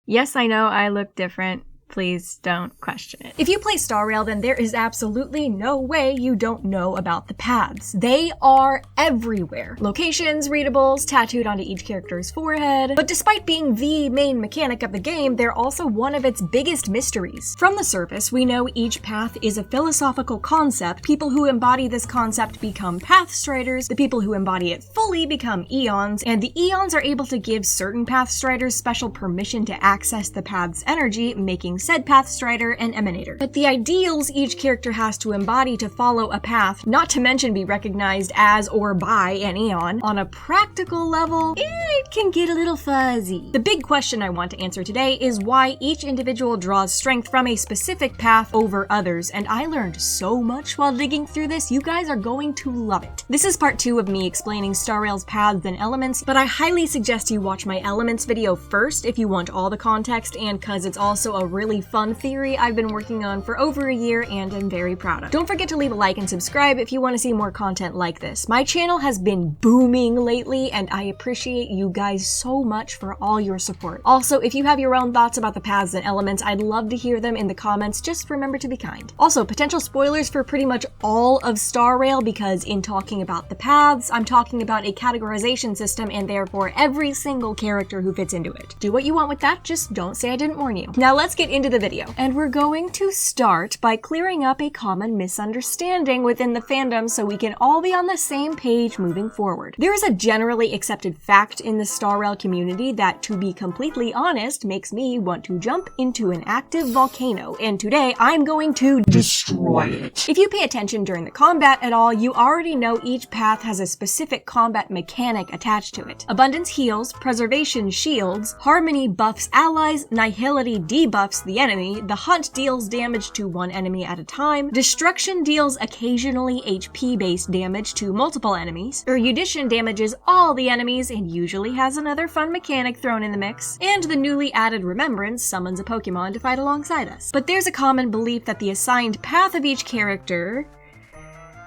Yes, I know I look different. Please don't question it. If you play Star Rail, then there is absolutely no way you don't know about the paths. They are everywhere. Locations, readables, tattooed onto each character's forehead. But despite being the main mechanic of the game, they're also one of its biggest mysteries. From the surface, we know each path is a philosophical concept. People who embody this concept become pathstriders. The people who embody it fully become eons, and the eons are able to give certain pathstriders special permission to access the path's energy, making said pathstrider an emanator. But the ideals each character has to embody to follow a path, not to mention be recognized as or by an eon, on a practical level, it can get a little fuzzy. The big question I want to answer today is why each individual draws strength from a specific path over others, and I learned so much while digging through this, you guys are going to love it. This is part 2 of me explaining Star Rail's paths and elements, but I highly suggest you watch my elements video first if you want all the context, and cause it's also a really fun theory I've been working on for over a year and I'm very proud of. Don't forget to leave a like and subscribe if you want to see more content like this. My channel has been booming lately and I appreciate you guys so much for all your support. Also, if you have your own thoughts about the paths and elements, I'd love to hear them in the comments. Just remember to be kind. Also, potential spoilers for pretty much all of Star Rail, because in talking about the paths, I'm talking about a categorization system and therefore every single character who fits into it. Do what you want with that, just don't say I didn't warn you. Now let's get into the video. And we're going to start by clearing up a common misunderstanding within the fandom so we can all be on the same page moving forward. There is a generally accepted fact in the Star Rail community that, to be completely honest, makes me want to jump into an active volcano, and today I'm going to destroy it. If you pay attention during the combat at all, you already know each path has a specific combat mechanic attached to it. Abundance heals, preservation shields, harmony buffs allies, nihility debuffs the enemy, the hunt deals damage to one enemy at a time, destruction deals occasionally HP-based damage to multiple enemies, erudition damages all the enemies and usually has another fun mechanic thrown in the mix, and the newly added remembrance summons a Pokemon to fight alongside us. But there's a common belief that the assigned path of each character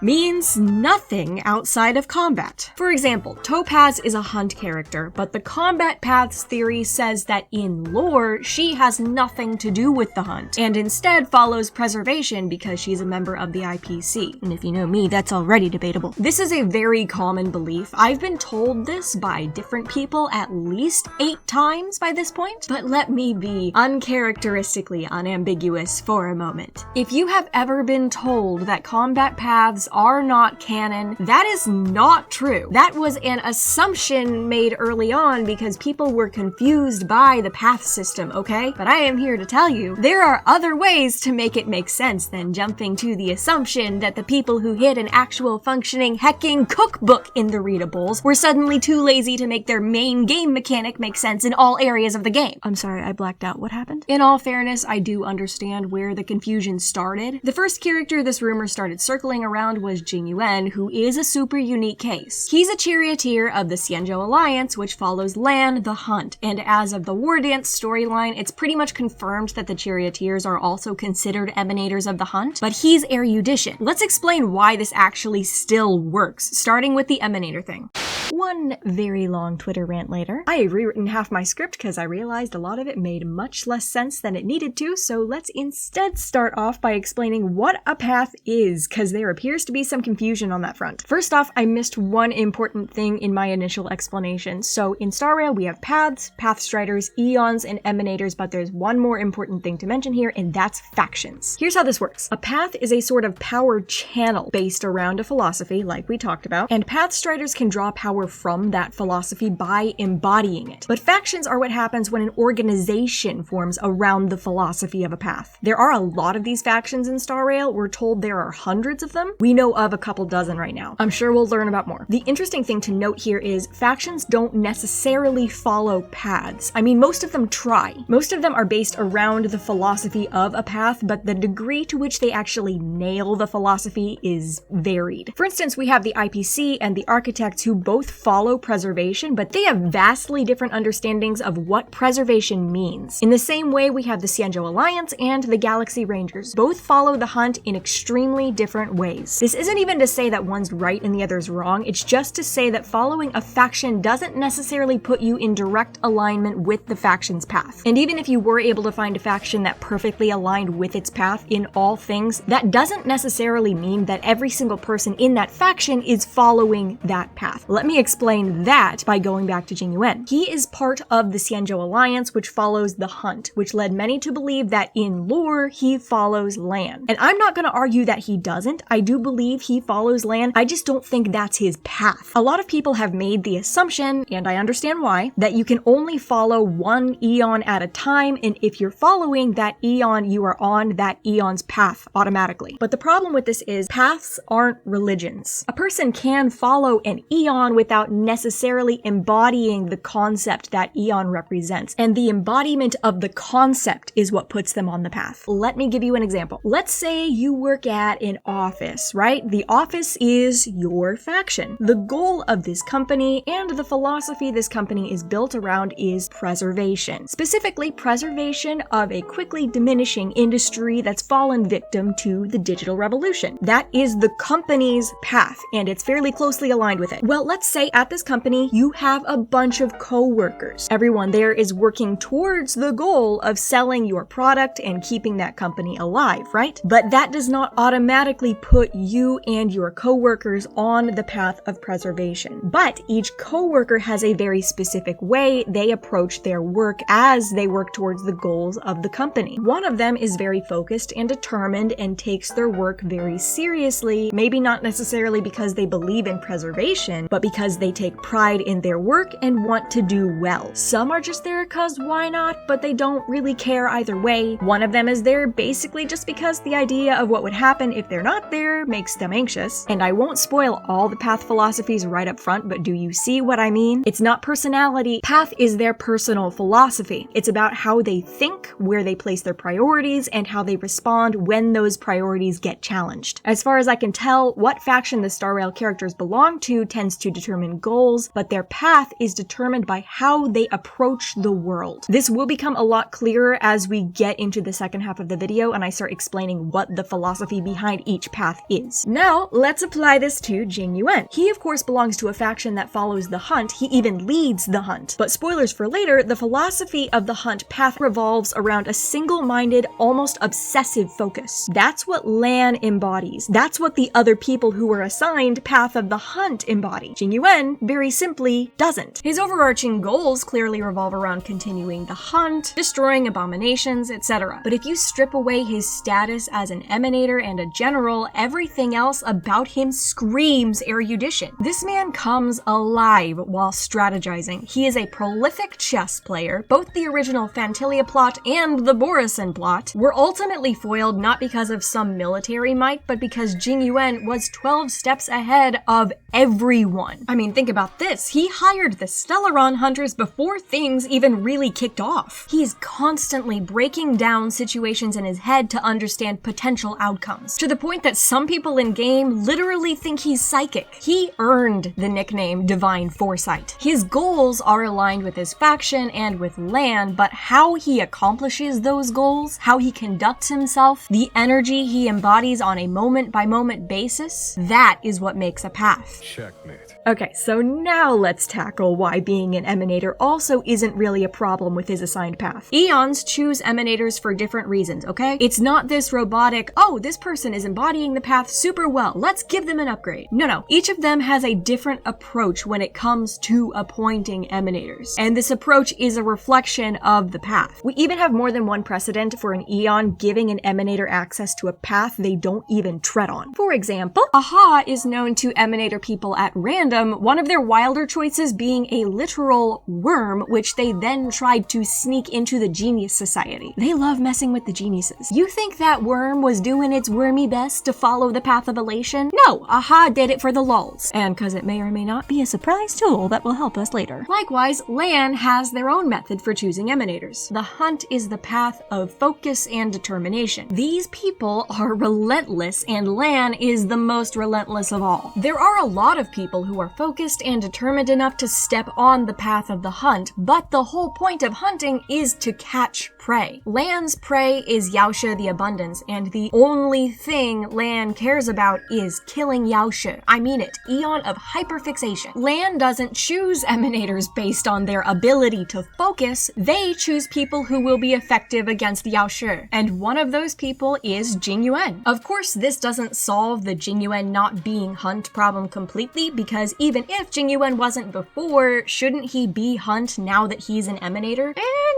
means nothing outside of combat. For example, Topaz is a hunt character, but the combat paths theory says that in lore, she has nothing to do with the hunt, and instead follows preservation because she's a member of the IPC. And if you know me, that's already debatable. This is a very common belief. I've been told this by different people at least 8 times by this point, but let me be uncharacteristically unambiguous for a moment. If you have ever been told that combat paths are not canon, that is not true. That was an assumption made early on because people were confused by the path system, okay? But I am here to tell you, there are other ways to make it make sense than jumping to the assumption that the people who hid an actual functioning hecking cookbook in the readables were suddenly too lazy to make their main game mechanic make sense in all areas of the game. I'm sorry, I blacked out. What happened? In all fairness, I do understand where the confusion started. The first character this rumor started circling around was Jing Yuan, who is a super unique case. He's a charioteer of the Xianzhou Alliance, which follows Lan, the Hunt, and as of the War Dance storyline, it's pretty much confirmed that the charioteers are also considered emanators of the Hunt, but he's erudition. Let's explain why this actually still works, starting with the emanator thing. One very long Twitter rant later, I have rewritten half my script because I realized a lot of it made much less sense than it needed to, so let's instead start off by explaining what a path is, because there appears to be some confusion on that front. First off, I missed one important thing in my initial explanation. So in Star Rail, we have paths, pathstriders, eons, and emanators, but there's one more important thing to mention here, and that's factions. Here's how this works. A path is a sort of power channel based around a philosophy, like we talked about, and pathstriders can draw power from that philosophy by embodying it. But factions are what happens when an organization forms around the philosophy of a path. There are a lot of these factions in Star Rail. We're told there are hundreds of them. We know of a couple dozen right now. I'm sure we'll learn about more. The interesting thing to note here is factions don't necessarily follow paths. I mean, most of them try. Most of them are based around the philosophy of a path, but the degree to which they actually nail the philosophy is varied. For instance, we have the IPC and the Architects who both follow preservation, but they have vastly different understandings of what preservation means. In the same way, we have the Xianzhou Alliance and the Galaxy Rangers. Both follow the Hunt in extremely different ways. The This isn't even to say that one's right and the other's wrong, it's just to say that following a faction doesn't necessarily put you in direct alignment with the faction's path. And even if you were able to find a faction that perfectly aligned with its path in all things, that doesn't necessarily mean that every single person in that faction is following that path. Let me explain that by going back to Jing Yuan. He is part of the Xianzhou Alliance, which follows the Hunt, which led many to believe that in lore, he follows Lan. And I'm not going to argue that he doesn't. I do believe he follows Lan. I just don't think that's his path. A lot of people have made the assumption, and I understand why, that you can only follow one eon at a time, and if you're following that eon, you are on that eon's path automatically. But the problem with this is paths aren't religions. A person can follow an eon without necessarily embodying the concept that eon represents, and the embodiment of the concept is what puts them on the path. Let me give you an example. Let's say you work at an office, right? The office is your faction. The goal of this company and the philosophy this company is built around is preservation. Specifically, preservation of a quickly diminishing industry that's fallen victim to the digital revolution. That is the company's path, and it's fairly closely aligned with it. Well, let's say at this company, you have a bunch of co-workers. Everyone there is working towards the goal of selling your product and keeping that company alive, right? But that does not automatically put you and your co-workers on the path of preservation. But each co-worker has a very specific way they approach their work as they work towards the goals of the company. One of them is very focused and determined and takes their work very seriously, maybe not necessarily because they believe in preservation, but because they take pride in their work and want to do well. Some are just there cause why not, but they don't really care either way. One of them is there basically just because the idea of what would happen if they're not there makes them anxious. And I won't spoil all the path philosophies right up front, but do you see what I mean? It's not personality. Path is their personal philosophy. It's about how they think, where they place their priorities, and how they respond when those priorities get challenged. As far as I can tell, what faction the Star Rail characters belong to tends to determine goals, but their path is determined by how they approach the world. This will become a lot clearer as we get into the second half of the video and I start explaining what the philosophy behind each path is. Now, let's apply this to Jing Yuan. He, of course, belongs to a faction that follows the Hunt. He even leads the Hunt. But spoilers for later, the philosophy of the Hunt path revolves around a single-minded, almost obsessive focus. That's what Lan embodies. That's what the other people who were assigned Path of the Hunt embody. Jing Yuan, very simply, doesn't. His overarching goals clearly revolve around continuing the Hunt, destroying abominations, etc. But if you strip away his status as an emanator and a general, everything else about him screams erudition. This man comes alive while strategizing. He is a prolific chess player. Both the original Phantilia plot and the Borison plot were ultimately foiled not because of some military might, but because Jing Yuan was 12 steps ahead of everyone. I mean, think about this. He hired the Stellaron hunters before things even really kicked off. He is constantly breaking down situations in his head to understand potential outcomes, to the point that some people in game literally think he's psychic. He earned the nickname Divine Foresight. His goals are aligned with his faction and with Lan, but how he accomplishes those goals, how he conducts himself, the energy he embodies on a moment-by-moment basis, that is what makes a path. Checkmate. Okay, so now let's tackle why being an emanator also isn't really a problem with his assigned path. Eons choose emanators for different reasons, okay? It's not this robotic, oh, this person is embodying the path super well, let's give them an upgrade. No. Each of them has a different approach when it comes to appointing emanators. And this approach is a reflection of the path. We even have more than one precedent for an Eon giving an emanator access to a path they don't even tread on. For example, Aha is known to emanator people at random, one of their wilder choices being a literal worm, which they then tried to sneak into the Genius Society. They love messing with the geniuses. You think that worm was doing its wormy best to follow the path of elation? No, Aha did it for the lulz, and because it may or may not be a surprise tool that will help us later. Likewise, Lan has their own method for choosing emanators. The Hunt is the path of focus and determination. These people are relentless, and Lan is the most relentless of all. There are a lot of people who who are focused and determined enough to step on the path of the hunt, but the whole point of hunting is to catch prey. Lan's prey is Yaoshe the Abundance, and the only thing Lan cares about is killing Yaoshe. I mean it, eon of hyperfixation. Lan doesn't choose emanators based on their ability to focus, they choose people who will be effective against Yaoshe, and one of those people is Jingyuan. Of course, this doesn't solve the Jingyuan not being hunt problem completely, because even if Jingyuan wasn't before, shouldn't he be hunt now that he's an emanator?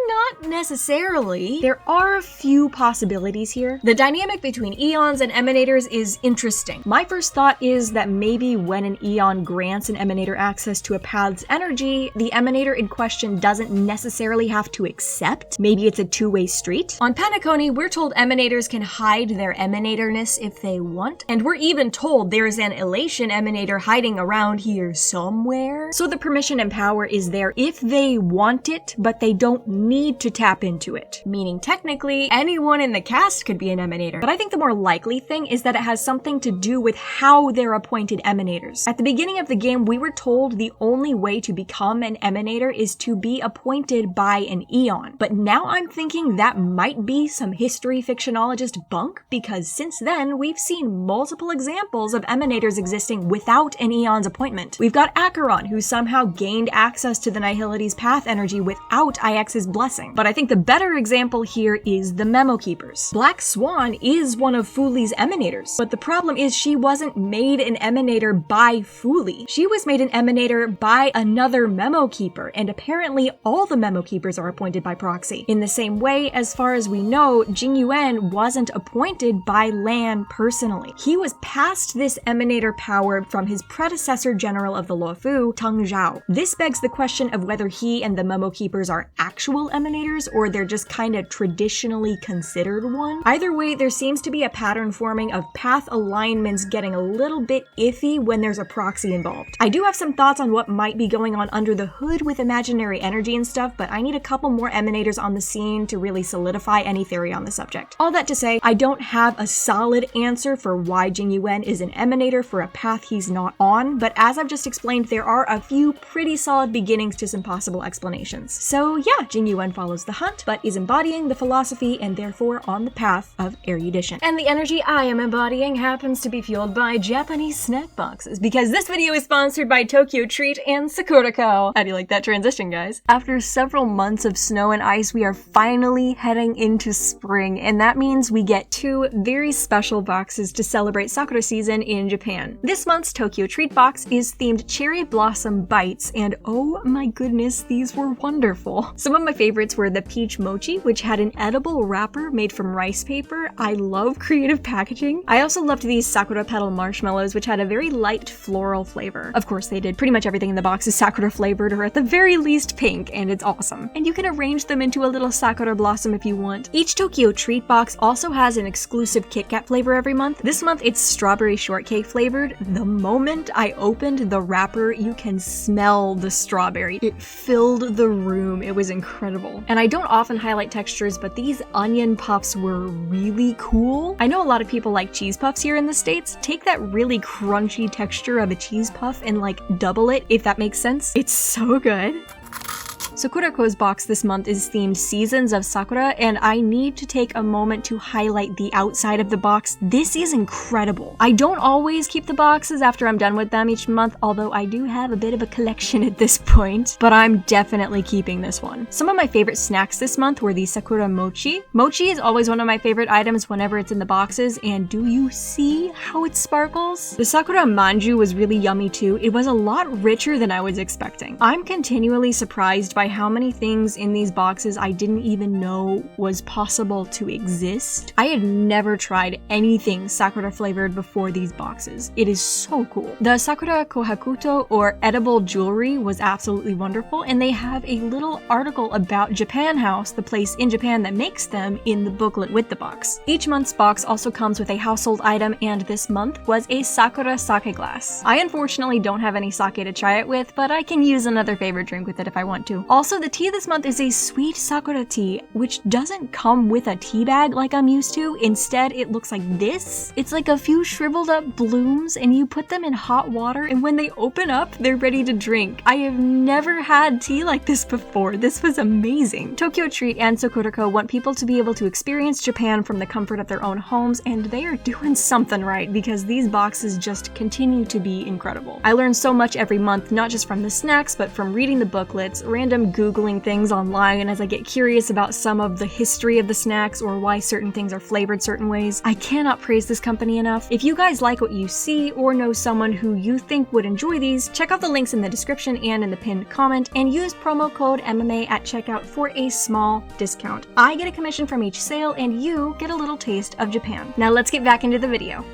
Not necessarily. There are a few possibilities here. The dynamic between eons and emanators is interesting. My first thought is that maybe when an eon grants an emanator access to a path's energy, the emanator in question doesn't necessarily have to accept. Maybe it's a two-way street. On Penacony, we're told emanators can hide their emanatorness if they want, and we're even told there's an elation emanator hiding around here somewhere. So the permission and power is there if they want it, but they don't need to tap into it. Meaning technically, anyone in the cast could be an emanator. But I think the more likely thing is that it has something to do with how they're appointed emanators. At the beginning of the game, we were told the only way to become an emanator is to be appointed by an eon. But now I'm thinking that might be some history fictionologist bunk, because since then, we've seen multiple examples of emanators existing without an eon's appointment. We've got Acheron, who somehow gained access to the Nihility's path energy without IX's blessing. But I think the better example here is the Memo Keepers. Black Swan is one of Fuli's emanators, but the problem is she wasn't made an emanator by Fuli. She was made an emanator by another Memo Keeper, and apparently all the Memo Keepers are appointed by proxy. In the same way, as far as we know, Jingyuan wasn't appointed by Lan personally. He was passed this emanator power from his predecessor general of the Luofu, Teng Zhao. This begs the question of whether he and the Memo Keepers are actual emanators or they're just kind of traditionally considered one. Either way, there seems to be a pattern forming of path alignments getting a little bit iffy when there's a proxy involved. I do have some thoughts on what might be going on under the hood with imaginary energy and stuff, but I need a couple more emanators on the scene to really solidify any theory on the subject. All that to say, I don't have a solid answer for why Jingyuan is an emanator for a path he's not on, but as I've just explained, there are a few pretty solid beginnings to some possible explanations. So yeah, Jingyuan follows the hunt, but is embodying the philosophy and therefore on the path of erudition. And the energy I am embodying happens to be fueled by Japanese snack boxes, because this video is sponsored by TokyoTreat and Sakuraco. How do you like that transition, guys? After several months of snow and ice, we are finally heading into spring, and that means we get two very special boxes to celebrate Sakura season in Japan. This month's TokyoTreat box is themed Cherry Blossom Bites, and oh my goodness, these were wonderful. Some of my favorites were the Peach Mochi, which had an edible wrapper made from rice paper. I love creative packaging. I also loved these Sakura Petal Marshmallows, which had a very light floral flavor. Of course, they did pretty much everything in the box is Sakura flavored, or at the very least pink, and it's awesome. And you can arrange them into a little Sakura blossom if you want. Each TokyoTreat box also has an exclusive Kit Kat flavor every month. This month, it's strawberry shortcake flavored. The moment I opened the wrapper, you can smell the strawberry. It filled the room. It was incredible. And I don't often highlight textures, but these onion puffs were really cool. I know a lot of people like cheese puffs here in the States. Take that really crunchy texture of a cheese puff and like double it, if that makes sense. It's so good. Sakuraco's box this month is themed Seasons of Sakura, and I need to take a moment to highlight the outside of the box. This is incredible. I don't always keep the boxes after I'm done with them each month, although I do have a bit of a collection at this point, but I'm definitely keeping this one. Some of my favorite snacks this month were the Sakura Mochi. Mochi is always one of my favorite items whenever it's in the boxes, and do you see how it sparkles? The Sakura Manju was really yummy too. It was a lot richer than I was expecting. I'm continually surprised by how many things in these boxes I didn't even know was possible to exist. I had never tried anything Sakura flavored before these boxes. It is so cool. The Sakura Kohakuto, or edible jewelry, was absolutely wonderful, and they have a little article about Japan House, the place in Japan that makes them, in the booklet with the box. Each month's box also comes with a household item, and this month was a Sakura sake glass. I unfortunately don't have any sake to try it with, but I can use another favorite drink with it if I want to. Also, the tea this month is a sweet sakura tea, which doesn't come with a tea bag like I'm used to. Instead, it looks like this. It's like a few shriveled up blooms, and you put them in hot water, and when they open up, they're ready to drink. I have never had tea like this before. This was amazing. TokyoTreat and Sakuraco want people to be able to experience Japan from the comfort of their own homes, and they are doing something right because these boxes just continue to be incredible. I learn so much every month, not just from the snacks, but from reading the booklets, random Googling things online, and as I get curious about some of the history of the snacks or why certain things are flavored certain ways. I cannot praise this company enough. If you guys like what you see or know someone who you think would enjoy these, check out the links in the description and in the pinned comment, and use promo code EMAMAE at checkout for a small discount. I get a commission from each sale, and you get a little taste of Japan. Now let's get back into the video.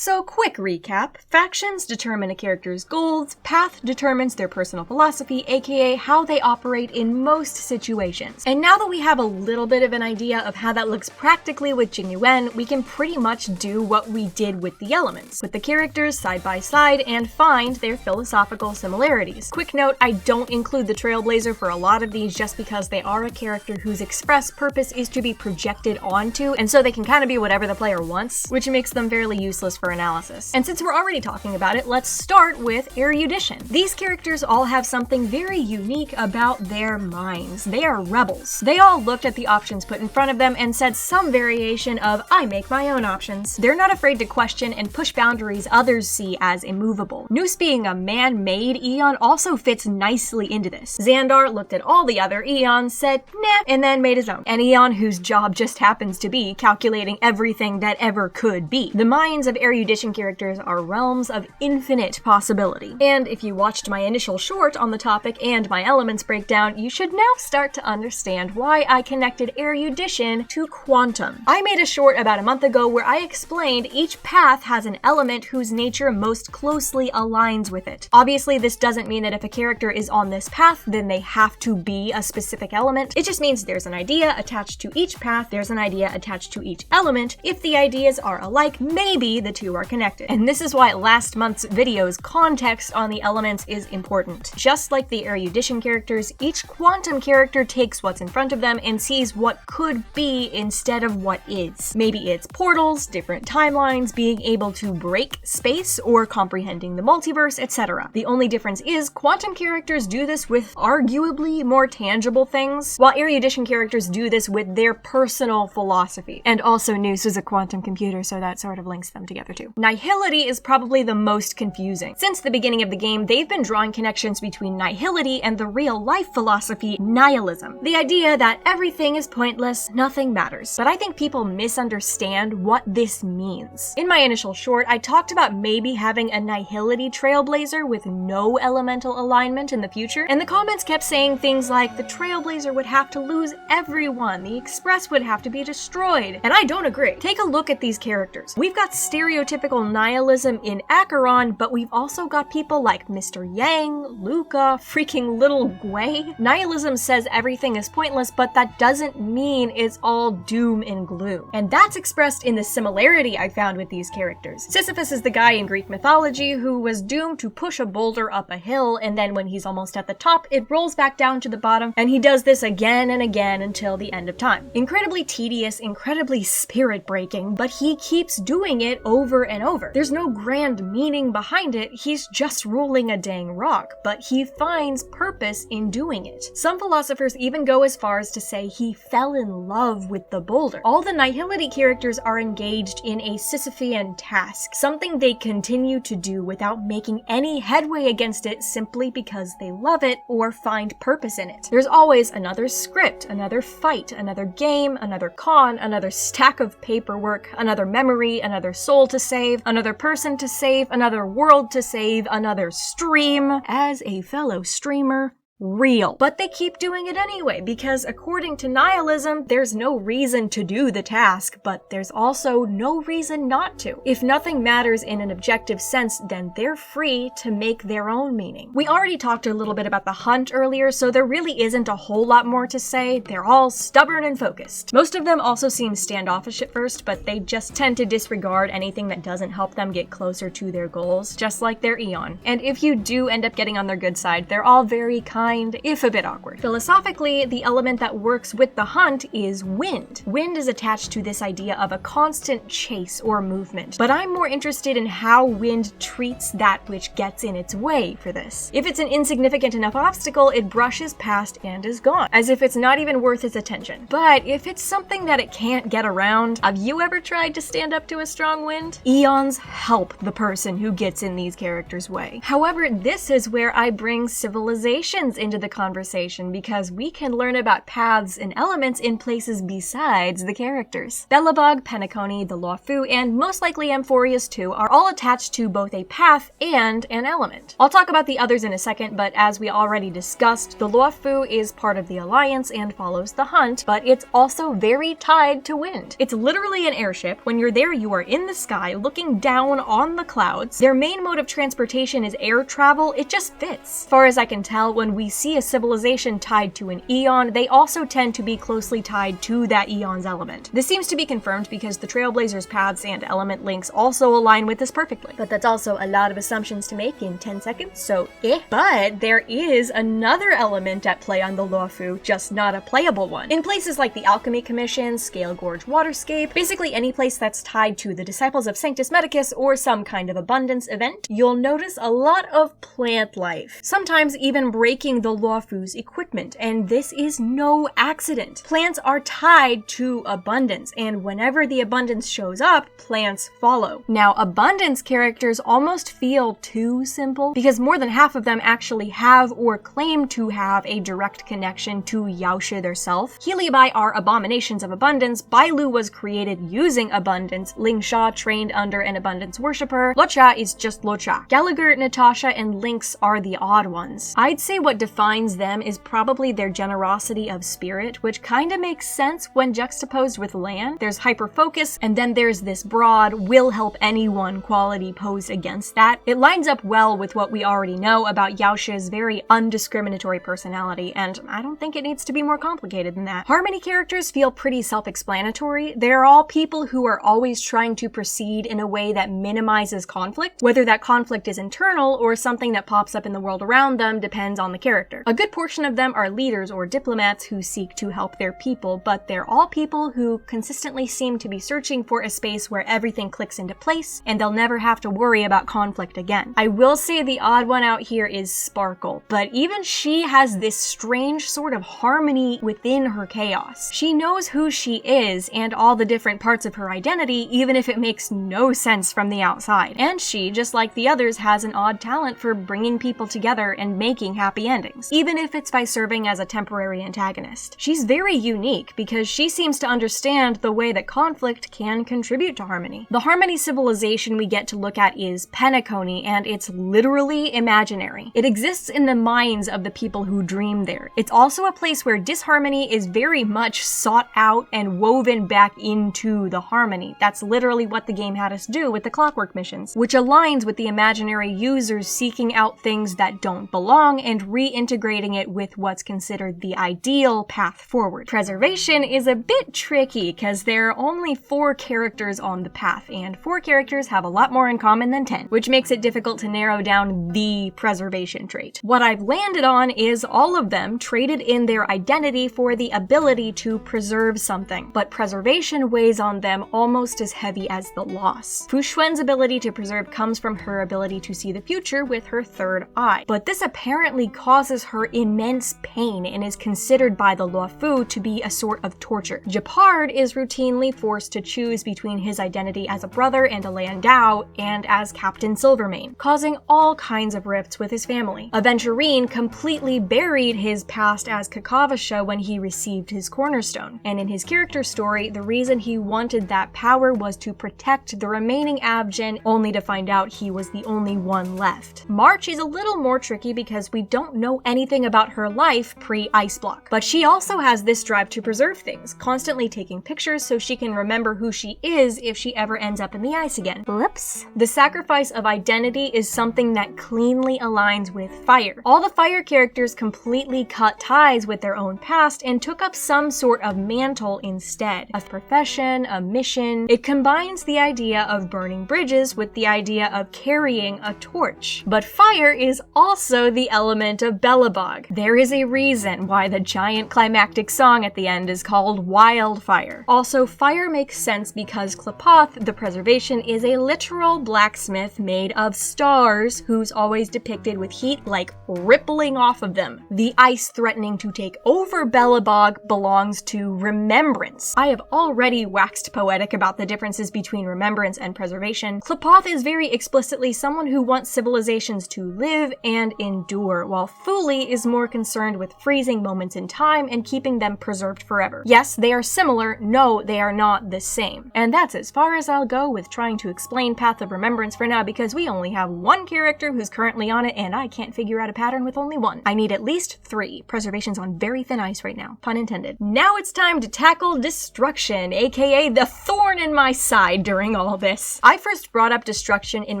So, quick recap. Factions determine a character's goals, path determines their personal philosophy, aka how they operate in most situations. And now that we have a little bit of an idea of how that looks practically with Jingyuan, we can pretty much do what we did with the elements, put the characters side by side and find their philosophical similarities. Quick note, I don't include the Trailblazer for a lot of these just because they are a character whose express purpose is to be projected onto, and so they can kind of be whatever the player wants, which makes them fairly useless for analysis. And since we're already talking about it, let's start with erudition. These characters all have something very unique about their minds. They are rebels. They all looked at the options put in front of them and said some variation of, I make my own options. They're not afraid to question and push boundaries others see as immovable. Noose being a man-made Aeon also fits nicely into this. Xandar looked at all the other Aeons, said, nah, and then made his own. An Aeon whose job just happens to be calculating everything that ever could be. The minds of erudition characters are realms of infinite possibility. And if you watched my initial short on the topic and my elements breakdown, you should now start to understand why I connected erudition to quantum. I made a short about a month ago where I explained each path has an element whose nature most closely aligns with it. Obviously, this doesn't mean that if a character is on this path, then they have to be a specific element. It just means there's an idea attached to each path, there's an idea attached to each element. If the ideas are alike, maybe the two are connected. And this is why last month's video's context on the elements is important. Just like the erudition characters, each quantum character takes what's in front of them and sees what could be instead of what is. Maybe it's portals, different timelines, being able to break space, or comprehending the multiverse, etc. The only difference is quantum characters do this with arguably more tangible things, while erudition characters do this with their personal philosophy. And also Noose is a quantum computer, so that sort of links them together too. Nihility is probably the most confusing. Since the beginning of the game, they've been drawing connections between nihility and the real-life philosophy, nihilism. The idea that everything is pointless, nothing matters. But I think people misunderstand what this means. In my initial short, I talked about maybe having a nihility Trailblazer with no elemental alignment in the future, and the comments kept saying things like, the Trailblazer would have to lose everyone, the Express would have to be destroyed, and I don't agree. Take a look at these characters. We've got stereotypical nihilism in Acheron, but we've also got people like Mr. Yang, Luca, freaking little Gwei. Nihilism says everything is pointless, but that doesn't mean it's all doom and gloom. And that's expressed in the similarity I found with these characters. Sisyphus is the guy in Greek mythology who was doomed to push a boulder up a hill, and then when he's almost at the top, it rolls back down to the bottom, and he does this again and again until the end of time. Incredibly tedious, incredibly spirit-breaking, but he keeps doing it over and over. There's no grand meaning behind it, he's just rolling a dang rock, but he finds purpose in doing it. Some philosophers even go as far as to say he fell in love with the boulder. All the nihility characters are engaged in a Sisyphean task, something they continue to do without making any headway against it simply because they love it or find purpose in it. There's always another script, another fight, another game, another con, another stack of paperwork, another memory, another soul to save, another person to save, another world to save, another stream. As a fellow streamer, real. But they keep doing it anyway, because according to nihilism, there's no reason to do the task, but there's also no reason not to. If nothing matters in an objective sense, then they're free to make their own meaning. We already talked a little bit about the hunt earlier, so there really isn't a whole lot more to say. They're all stubborn and focused. Most of them also seem standoffish at first, but they just tend to disregard anything that doesn't help them get closer to their goals, just like their Aeon. And if you do end up getting on their good side, they're all very kind, if a bit awkward. Philosophically, the element that works with the hunt is wind. Wind is attached to this idea of a constant chase or movement, but I'm more interested in how wind treats that which gets in its way for this. If it's an insignificant enough obstacle, it brushes past and is gone, as if it's not even worth its attention. But if it's something that it can't get around, have you ever tried to stand up to a strong wind? Eons help the person who gets in these characters' way. However, this is where I bring civilizations into the conversation, because we can learn about paths and elements in places besides the characters. Belobog, Penacony, the Luofu, and most likely Amphorius too are all attached to both a path and an element. I'll talk about the others in a second, but as we already discussed, the Luofu is part of the Alliance and follows the hunt, but it's also very tied to wind. It's literally an airship. When you're there, you are in the sky looking down on the clouds. Their main mode of transportation is air travel. It just fits. As far as I can tell, when we see a civilization tied to an Aeon, they also tend to be closely tied to that Aeon's element. This seems to be confirmed because the Trailblazers' paths and element links also align with this perfectly. But that's also a lot of assumptions to make in 10 seconds, so But there is another element at play on the Luofu, just not a playable one. In places like the Alchemy Commission, Scale Gorge Waterscape, basically any place that's tied to the Disciples of Sanctus Medicus or some kind of abundance event, you'll notice a lot of plant life. Sometimes even breaking the Luofu's equipment, and this is no accident. Plants are tied to abundance, and whenever the abundance shows up, plants follow. Now, abundance characters almost feel too simple, because more than half of them actually have or claim to have a direct connection to Yaoshi theirself. Heliobi are abominations of abundance, Bailu was created using abundance, Ling Sha trained under an abundance worshipper, Locha is just Locha. Gallagher, Natasha, and Lynx are the odd ones. I'd say what defines them is probably their generosity of spirit, which kinda makes sense when juxtaposed with Lan. There's hyper-focus, and then there's this broad, will help anyone quality posed against that. It lines up well with what we already know about Yaoshi's very undiscriminatory personality, and I don't think it needs to be more complicated than that. Harmony characters feel pretty self-explanatory. They're all people who are always trying to proceed in a way that minimizes conflict. Whether that conflict is internal or something that pops up in the world around them depends on the character. A good portion of them are leaders or diplomats who seek to help their people, but they're all people who consistently seem to be searching for a space where everything clicks into place, and they'll never have to worry about conflict again. I will say the odd one out here is Sparkle, but even she has this strange sort of harmony within her chaos. She knows who she is and all the different parts of her identity, even if it makes no sense from the outside. And she, just like the others, has an odd talent for bringing people together and making happy endings, even if it's by serving as a temporary antagonist. She's very unique because she seems to understand the way that conflict can contribute to harmony. The harmony civilization we get to look at is Penacony, and it's literally imaginary. It exists in the minds of the people who dream there. It's also a place where disharmony is very much sought out and woven back into the harmony. That's literally what the game had us do with the clockwork missions, which aligns with the imaginary users seeking out things that don't belong and reintegrating it with what's considered the ideal path forward. Preservation is a bit tricky because there are only 4 characters on the path, and 4 characters have a lot more in common than 10, which makes it difficult to narrow down the preservation trait. What I've landed on is all of them traded in their identity for the ability to preserve something, but preservation weighs on them almost as heavy as the loss. Fu Xuan's ability to preserve comes from her ability to see the future with her third eye, but this apparently causes her immense pain and is considered by the Luofu to be a sort of torture. Japard is routinely forced to choose between his identity as a brother and a Landau and as Captain Silvermane, causing all kinds of rifts with his family. Aventurine completely buried his past as Kakavasha when he received his cornerstone, and in his character story, the reason he wanted that power was to protect the remaining Abjin, only to find out he was the only one left. March is a little more tricky because we don't know know anything about her life pre-ice block. But she also has this drive to preserve things, constantly taking pictures so she can remember who she is if she ever ends up in the ice again. Whoops. The sacrifice of identity is something that cleanly aligns with fire. All the fire characters completely cut ties with their own past and took up some sort of mantle instead. A profession, a mission. It combines the idea of burning bridges with the idea of carrying a torch. But fire is also the element of Belobog. There is a reason why the giant climactic song at the end is called Wildfire. Also, fire makes sense because Qlipoth, the preservation, is a literal blacksmith made of stars who's always depicted with heat like rippling off of them. The ice threatening to take over Belobog belongs to remembrance. I have already waxed poetic about the differences between remembrance and preservation. Qlipoth is very explicitly someone who wants civilizations to live and endure, while Fuli is more concerned with freezing moments in time and keeping them preserved forever. Yes, they are similar. No, they are not the same. And that's as far as I'll go with trying to explain Path of Remembrance for now, because we only have one character who's currently on it, and I can't figure out a pattern with only one. I need at least 3. Preservation's on very thin ice right now. Pun intended. Now it's time to tackle destruction, aka the thorn in my side during all this. I first brought up destruction in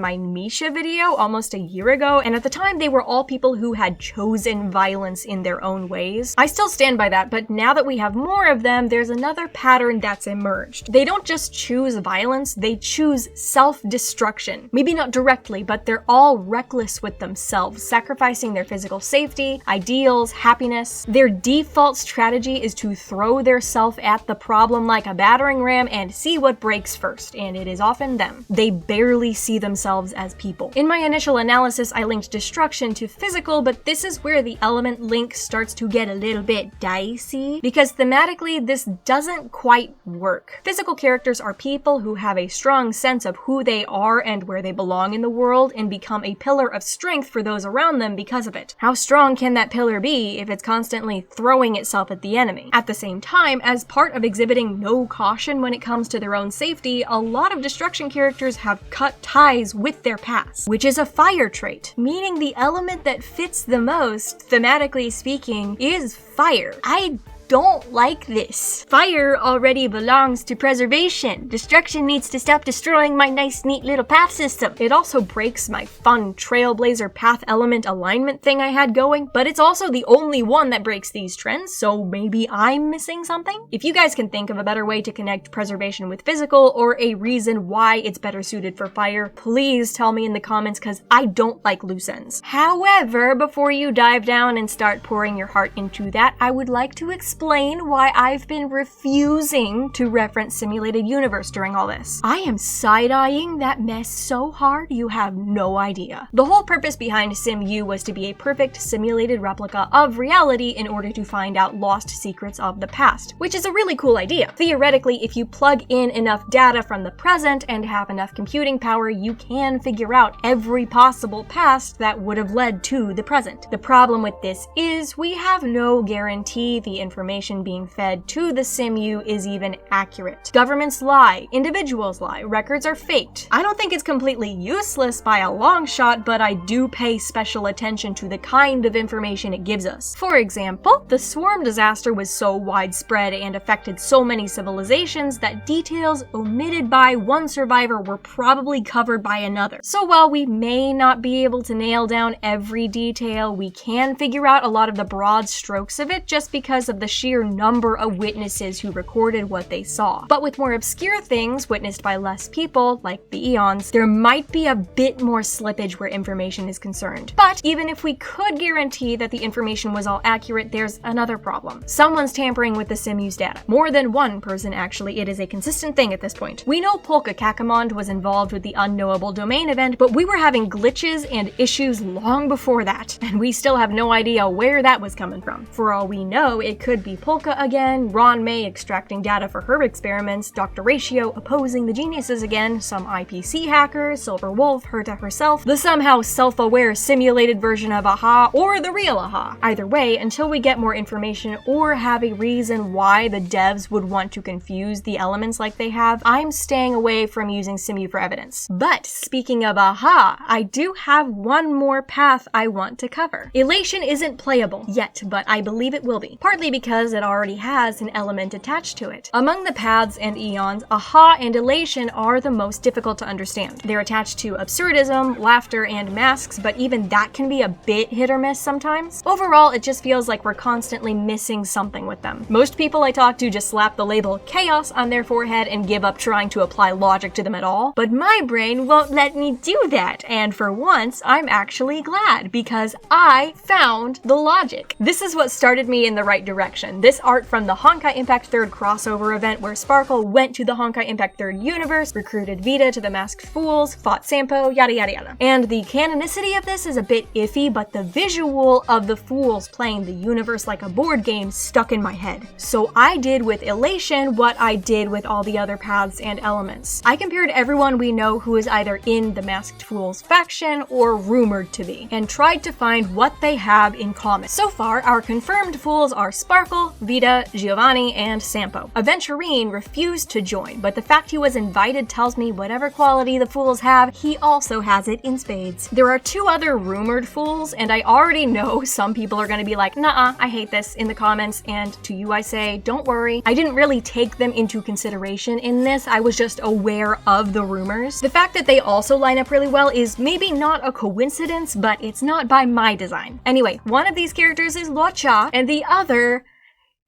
my Misha video almost a year ago, and at the time they were all people who had chosen violence in their own ways. I still stand by that, but now that we have more of them, there's another pattern that's emerged. They don't just choose violence, they choose self-destruction. Maybe not directly, but they're all reckless with themselves, sacrificing their physical safety, ideals, happiness. Their default strategy is to throw their self at the problem like a battering ram and see what breaks first, and it is often them. They barely see themselves as people. In my initial analysis, I linked destruction to physical, but this is where the element link starts to get a little bit dicey, because thematically this doesn't quite work. Physical characters are people who have a strong sense of who they are and where they belong in the world and become a pillar of strength for those around them because of it. How strong can that pillar be if it's constantly throwing itself at the enemy? At the same time, as part of exhibiting no caution when it comes to their own safety, a lot of destruction characters have cut ties with their past, which is a fire trait, meaning the element that fits the most, thematically speaking, is fire. I don't like this. Fire already belongs to preservation. Destruction needs to stop destroying my nice, neat little path system. It also breaks my fun trailblazer path element alignment thing I had going, but it's also the only one that breaks these trends, so maybe I'm missing something? If you guys can think of a better way to connect preservation with physical, or a reason why it's better suited for fire, please tell me in the comments, because I don't like loose ends. However, before you dive down and start pouring your heart into that, I would like to explain why I've been refusing to reference Simulated Universe during all this. I am side-eyeing that mess so hard you have no idea. The whole purpose behind SimU was to be a perfect simulated replica of reality in order to find out lost secrets of the past, which is a really cool idea. Theoretically, if you plug in enough data from the present and have enough computing power, you can figure out every possible past that would have led to the present. The problem with this is we have no guarantee the information being fed to the SimU is even accurate. Governments lie, individuals lie, records are faked. I don't think it's completely useless by a long shot, but I do pay special attention to the kind of information it gives us. For example, the swarm disaster was so widespread and affected so many civilizations that details omitted by one survivor were probably covered by another. So while we may not be able to nail down every detail, we can figure out a lot of the broad strokes of it just because of the sheer number of witnesses who recorded what they saw. But with more obscure things witnessed by less people, like the Eons, there might be a bit more slippage where information is concerned. But even if we could guarantee that the information was all accurate, there's another problem. Someone's tampering with the SimU's data. More than one person, actually. It is a consistent thing at this point. We know Polka Kakamond was involved with the Unknowable Domain event, but we were having glitches and issues long before that, and we still have no idea where that was coming from. For all we know, it could be creepy Polka again, Ronmei extracting data for her experiments, Dr. Ratio opposing the geniuses again, some IPC hackers, Silver Wolf, Herta herself, the somehow self-aware simulated version of AHA, or the real AHA. Either way, until we get more information or have a reason why the devs would want to confuse the elements like they have, I'm staying away from using Simu for evidence. But speaking of AHA, I do have one more path I want to cover. Elation isn't playable yet, but I believe it will be, partly because it already has an element attached to it. Among the paths and eons, AHA and Elation are the most difficult to understand. They're attached to absurdism, laughter, and masks, but even that can be a bit hit or miss sometimes. Overall, it just feels like we're constantly missing something with them. Most people I talk to just slap the label chaos on their forehead and give up trying to apply logic to them at all, but my brain won't let me do that, and for once, I'm actually glad, because I found the logic. This is what started me in the right direction. This art from the Honkai Impact 3rd crossover event where Sparkle went to the Honkai Impact 3rd universe, recruited Vita to the Masked Fools, fought Sampo, yada yada yada. And the canonicity of this is a bit iffy, but the visual of the Fools playing the universe like a board game stuck in my head. So I did with Elation what I did with all the other paths and elements. I compared everyone we know who is either in the Masked Fools faction or rumored to be, and tried to find what they have in common. So far, our confirmed Fools are Sparkle, Vita, Giovanni, and Sampo. Aventurine refused to join, but the fact he was invited tells me whatever quality the Fools have, he also has it in spades. There are two other rumored Fools, and I already know some people are gonna be like, nah, I hate this in the comments, and to you I say, don't worry. I didn't really take them into consideration in this, I was just aware of the rumors. The fact that they also line up really well is maybe not a coincidence, but it's not by my design. Anyway, one of these characters is Luocha, and the other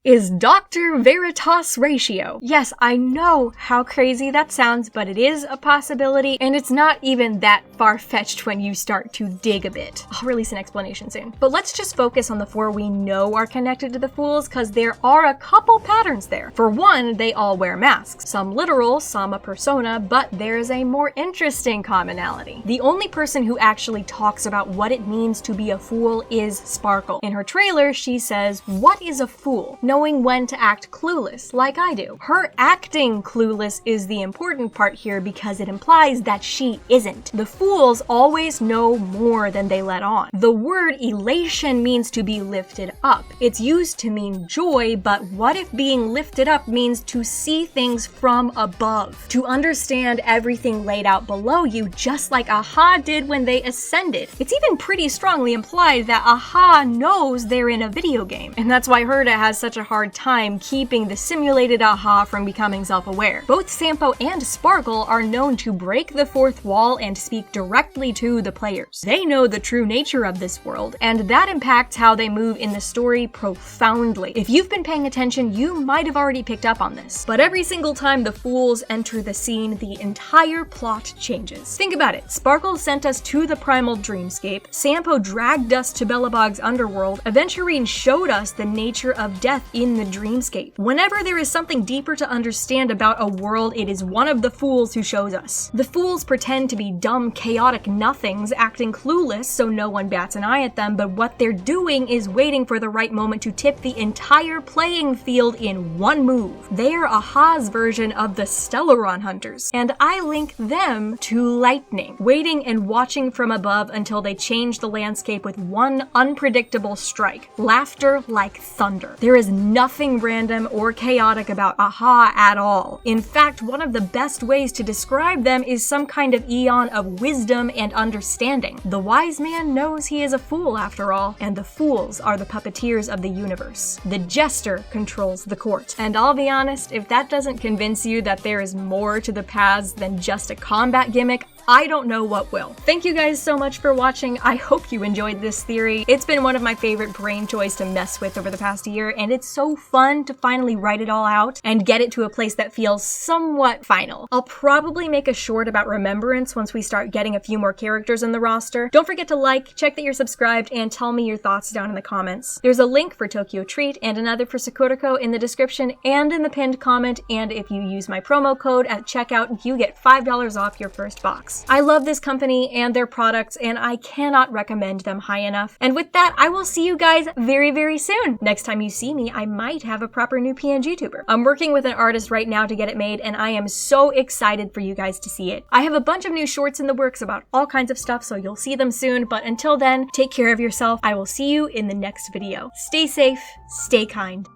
is Dr. Veritas Ratio. Yes, I know how crazy that sounds, but it is a possibility, and it's not even that far-fetched when you start to dig a bit. I'll release an explanation soon. But let's just focus on the four we know are connected to the Fools, because there are a couple patterns there. For one, they all wear masks. Some literal, some a persona, but there's a more interesting commonality. The only person who actually talks about what it means to be a fool is Sparkle. In her trailer, she says, "What is a fool?" Knowing when to act clueless, like I do. Her acting clueless is the important part here because it implies that she isn't. The Fools always know more than they let on. The word elation means to be lifted up. It's used to mean joy, but what if being lifted up means to see things from above? To understand everything laid out below you, just like AHA did when they ascended. It's even pretty strongly implied that AHA knows they're in a video game, and that's why Herta has such a hard time keeping the simulated AHA from becoming self-aware. Both Sampo and Sparkle are known to break the fourth wall and speak directly to the players. They know the true nature of this world, and that impacts how they move in the story profoundly. If you've been paying attention, you might have already picked up on this. But every single time the Fools enter the scene, the entire plot changes. Think about it. Sparkle sent us to the primal dreamscape, Sampo dragged us to Belobog's underworld, Aventurine showed us the nature of death in the dreamscape. Whenever there is something deeper to understand about a world, it is one of the Fools who shows us. The Fools pretend to be dumb, chaotic nothings, acting clueless so no one bats an eye at them, but what they're doing is waiting for the right moment to tip the entire playing field in one move. They're AHA's version of the Stellaron Hunters, and I link them to lightning, waiting and watching from above until they change the landscape with one unpredictable strike. Laughter like thunder. There is nothing random or chaotic about AHA at all. In fact, one of the best ways to describe them is some kind of eon of wisdom and understanding. The wise man knows he is a fool after all, and the fools are the puppeteers of the universe. The jester controls the court. And I'll be honest, if that doesn't convince you that there is more to the paths than just a combat gimmick, I don't know what will. Thank you guys so much for watching. I hope you enjoyed this theory. It's been one of my favorite brain toys to mess with over the past year, and it's so fun to finally write it all out and get it to a place that feels somewhat final. I'll probably make a short about Remembrance once we start getting a few more characters in the roster. Don't forget to like, check that you're subscribed, and tell me your thoughts down in the comments. There's a link for TokyoTreat and another for Sakuraco in the description and in the pinned comment, and if you use my promo code at checkout, you get $5 off your first box. products. I love this company and their products, and I cannot recommend them high enough. And with that, I will see you guys very, very soon. Next time you see me, I might have a proper new PNG tuber. I'm working with an artist right now to get it made, and I am so excited for you guys to see it. I have a bunch of new shorts in the works about all kinds of stuff, so you'll see them soon. But until then, take care of yourself. I will see you in the next video. Stay safe, stay kind.